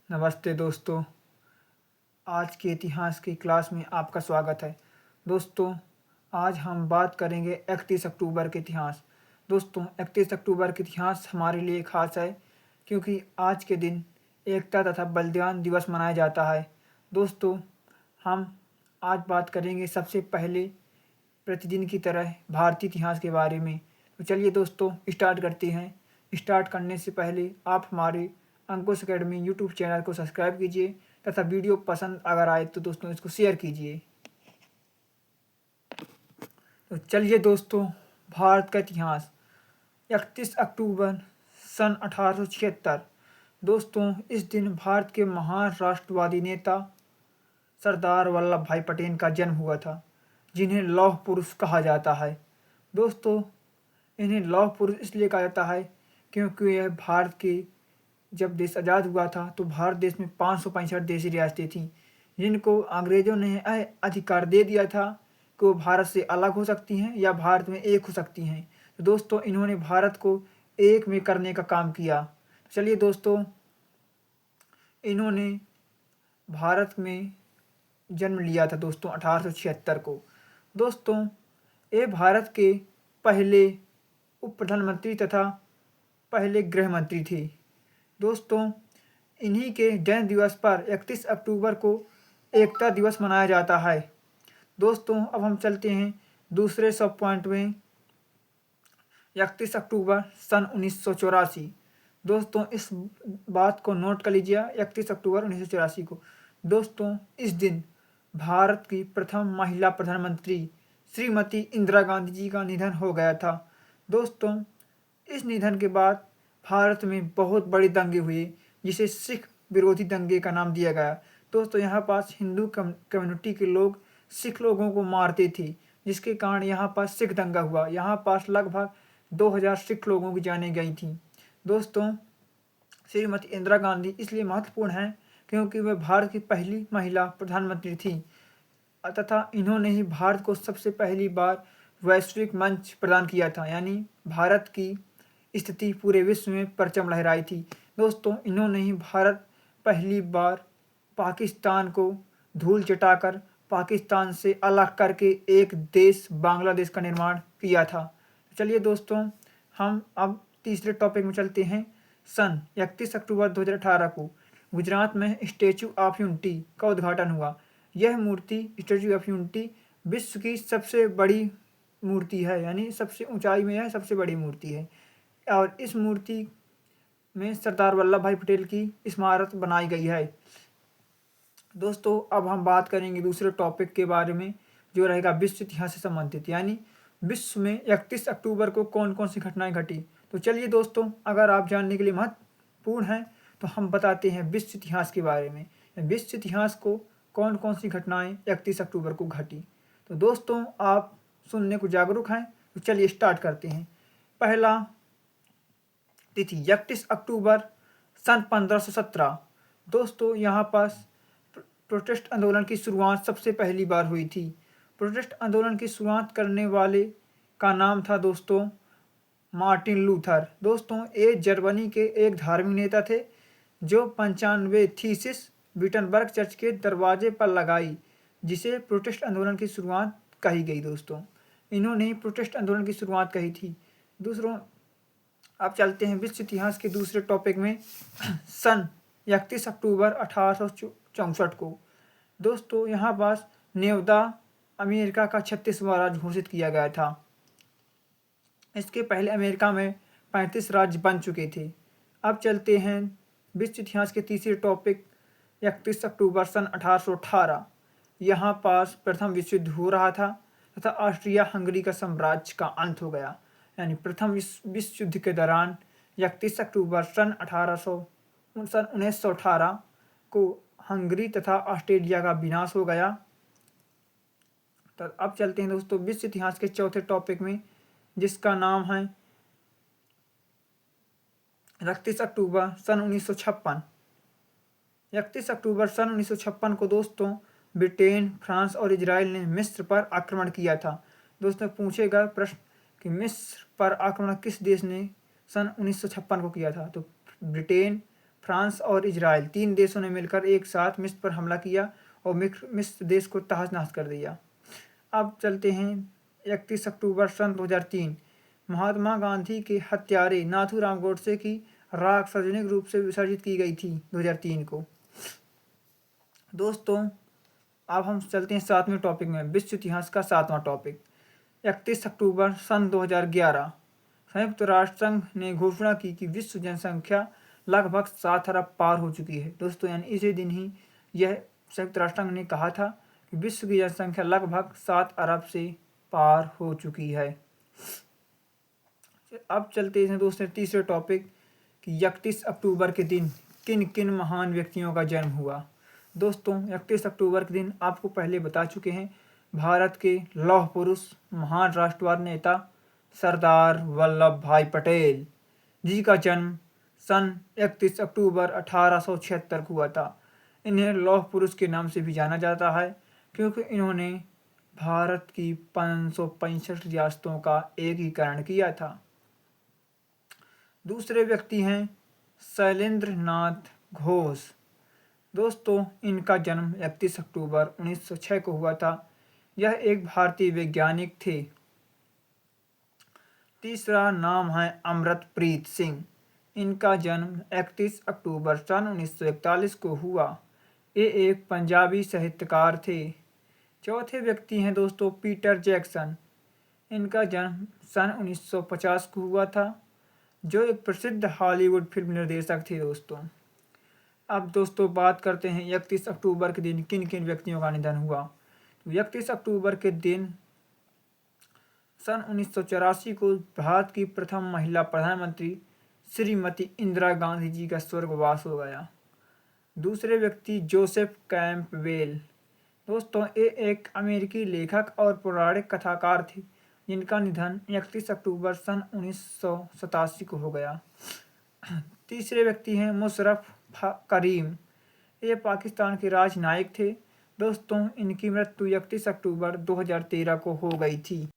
नमस्ते दोस्तों। आज के इतिहास की क्लास में आपका स्वागत है। दोस्तों, आज हम बात करेंगे 31 अक्टूबर के इतिहास। दोस्तों, 31 अक्टूबर के इतिहास हमारे लिए खास है क्योंकि आज के दिन एकता तथा बलिदान दिवस मनाया जाता है। दोस्तों, हम आज बात करेंगे सबसे पहले प्रतिदिन की तरह भारतीय इतिहास के बारे में। तो चलिए दोस्तों, स्टार्ट करते हैं। स्टार्ट करने से पहले आप हमारे अंकुश अकेडमी यूट्यूब चैनल को सब्सक्राइब कीजिए तथा वीडियो पसंद अगर आए तो दोस्तों इसको शेयर कीजिए। तो चलिए दोस्तों, भारत का इतिहास। 31 अक्टूबर सन 1876। दोस्तों, इस दिन भारत के महान राष्ट्रवादी नेता सरदार वल्लभ भाई पटेल का जन्म हुआ था, जिन्हें लौह पुरुष कहा जाता है। दोस्तों, इन्हें लौह पुरुष इसलिए कहा जाता है क्योंकि यह भारत के जब देश आज़ाद हुआ था तो भारत देश में 565 देशी रियासतें थीं, जिनको अंग्रेज़ों ने यह अधिकार दे दिया था कि वो भारत से अलग हो सकती हैं या भारत में एक हो सकती हैं। तो दोस्तों, इन्होंने भारत को एक में करने का काम किया। चलिए दोस्तों, इन्होंने भारत में जन्म लिया था दोस्तों 1876 को। दोस्तों, ये भारत के पहले उप प्रधानमंत्री तथा पहले गृह मंत्री थे। दोस्तों, इन्हीं के जन्म दिवस पर 31 अक्टूबर को एकता दिवस मनाया जाता है। दोस्तों, अब हम चलते हैं दूसरे सब पॉइंट में। 31 अक्टूबर सन 1984। दोस्तों, इस बात को नोट कर लीजिए, 31 अक्टूबर 1984 को। दोस्तों, इस दिन भारत की प्रथम महिला प्रधानमंत्री श्रीमती इंदिरा गांधी जी का निधन हो गया था। दोस्तों, इस निधन के बाद भारत में बहुत बड़े दंगे हुए, जिसे सिख विरोधी दंगे का नाम दिया गया। दोस्तों, यहाँ पास हिंदू कम्युनिटी के लोग सिख लोगों को मारते थे, जिसके कारण यहाँ पास सिख दंगा हुआ। यहाँ पास लगभग 2000 सिख लोगों की जानें गई थी। दोस्तों, श्रीमती इंदिरा गांधी इसलिए महत्वपूर्ण हैं क्योंकि वह भारत की पहली महिला प्रधानमंत्री थी तथा इन्होंने ही भारत को सबसे पहली बार वैश्विक मंच प्रदान किया था, यानी भारत की स्थिति पूरे विश्व में परचम लहराई थी। दोस्तों, इन्होंने ही भारत पहली बार पाकिस्तान को धूल चटाकर पाकिस्तान से अलग करके एक देश बांग्लादेश का निर्माण किया था। चलिए दोस्तों, हम अब तीसरे टॉपिक में चलते हैं। सन 31 अक्टूबर 2018 को गुजरात में स्टैचू ऑफ यूनिटी का उद्घाटन हुआ। यह मूर्ति स्टैचू ऑफ यूनिटी विश्व की सबसे बड़ी मूर्ति है, यानी सबसे ऊंचाई में है, सबसे बड़ी मूर्ति है। और इस मूर्ति में सरदार वल्लभ भाई पटेल की स्मारक बनाई गई है। दोस्तों, अब हम बात करेंगे दूसरे टॉपिक के बारे में, जो रहेगा विश्व इतिहास से संबंधित, यानी विश्व में 31 अक्टूबर को कौन कौन सी घटनाएं घटी। तो चलिए दोस्तों, अगर आप जानने के लिए महत्वपूर्ण हैं तो हम बताते हैं विश्व इतिहास के बारे में। विश्व इतिहास को कौन कौन सी घटनाएं 31 अक्टूबर को घटी। तो दोस्तों, आप सुनने को जागरूक हैं, तो चलिए स्टार्ट करते हैं। पहला तिथि 31 अक्टूबर सन 1517। दोस्तों, यहाँ पास प्रोटेस्ट आंदोलन की शुरुआत सबसे पहली बार हुई थी। प्रोटेस्ट आंदोलन की शुरुआत करने वाले का नाम था दोस्तों मार्टिन लूथर। दोस्तों, ये जर्मनी के एक धार्मिक नेता थे जो 95 थीसिस विटनबर्ग चर्च के दरवाजे पर लगाई, जिसे प्रोटेस्ट आंदोलन की शुरुआत कही गई। दोस्तों, इन्होंने प्रोटेस्ट आंदोलन की शुरुआत कही थी। दूसरों, अब चलते हैं विश्व इतिहास के दूसरे टॉपिक में। सन 31 अक्टूबर 1864 को। दोस्तों, यहाँ पास नेवदा अमेरिका का 36वां राज्य घोषित किया गया था। इसके पहले अमेरिका में 35 राज्य बन चुके थे। अब चलते हैं विश्व इतिहास के तीसरे टॉपिक 31 अक्टूबर सन 1818। यहाँ पास प्रथम विश्व युद्ध हो रहा था तथा ऑस्ट्रिया हंगरी का साम्राज्य का अंत हो गया, यानी प्रथम विश्व युद्ध के दौरान 31 अक्टूबर सन 1918 को हंगरी तथा ऑस्ट्रेलिया का विनाश हो गया। तो अब चलते हैं दोस्तों विश्व इतिहास के चौथे टॉपिक में, जिसका नाम है 31 अक्टूबर सन 1956। 31 अक्टूबर सन 1956 को दोस्तों ब्रिटेन, फ्रांस और इजराइल ने मिस्र पर आक्रमण किया था। दोस्तों, पूछेगा प्रश्न कि मिस्र पर आक्रमण किस देश ने सन 1956 को किया था। तो ब्रिटेन, फ्रांस और इजराइल 3 देशों ने मिलकर एक साथ मिस्र पर हमला किया और मिस्र देश को तहस नहस कर दिया। अब चलते हैं 31 अक्टूबर सन 2003, महात्मा गांधी के हत्यारे नाथूराम गोडसे की राख सार्वजनिक रूप से विसर्जित की गई थी 2003 को। दोस्तों अब हम चलते हैं 7वें टॉपिक में, विश्व इतिहास का 7वां टॉपिक। 31 अक्टूबर सन 2011 संयुक्त राष्ट्र संघ ने घोषणा की कि विश्व जनसंख्या लगभग 7 अरब पार हो चुकी है। दोस्तों यानी इसी दिन ही यह संयुक्त राष्ट्र संघ ने कहा था कि विश्व की जनसंख्या लगभग 7 अरब से पार हो चुकी है। अब चलते हैं दोस्तों तीसरे टॉपिक कि 31 अक्टूबर के दिन किन किन महान व्यक्तियों का जन्म हुआ। दोस्तों 31 अक्टूबर के दिन आपको पहले बता चुके हैं, भारत के लौह पुरुष महान राष्ट्रवादी नेता सरदार वल्लभ भाई पटेल जी का जन्म सन 31 अक्टूबर 1876 को हुआ था। इन्हें लौह पुरुष के नाम से भी जाना जाता है क्योंकि इन्होंने भारत की 565 रियासतों का एकीकरण किया था। दूसरे व्यक्ति हैं शैलेंद्र नाथ घोष। दोस्तों इनका जन्म 31 अक्टूबर 1906 को हुआ था। यह एक भारतीय वैज्ञानिक थे। तीसरा नाम है अमृतप्रीत सिंह। इनका जन्म 31 अक्टूबर सन 1941 को हुआ। ये एक पंजाबी साहित्यकार थे। चौथे व्यक्ति हैं दोस्तों पीटर जैक्सन। इनका जन्म सन 1950 को हुआ था, जो एक प्रसिद्ध हॉलीवुड फिल्म निर्देशक थे। दोस्तों अब दोस्तों बात करते हैं 31 अक्टूबर के दिन किन किन व्यक्तियों का निधन हुआ। तो 31 अक्टूबर के दिन सन 1984 को भारत की प्रथम महिला प्रधानमंत्री श्रीमती इंदिरा गांधी जी का स्वर्गवास हो गया। दूसरे व्यक्ति जोसेफ कैंपबेल। दोस्तों ये एक अमेरिकी लेखक और पौराणिक कथाकार थे जिनका निधन 31 अक्टूबर सन 1987 को हो गया। तीसरे व्यक्ति हैं मुशर्रफ करीम। ये पाकिस्तान के राजनायक थे। दोस्तों इनकी मृत्यु 31 अक्टूबर 2013 को हो गई थी।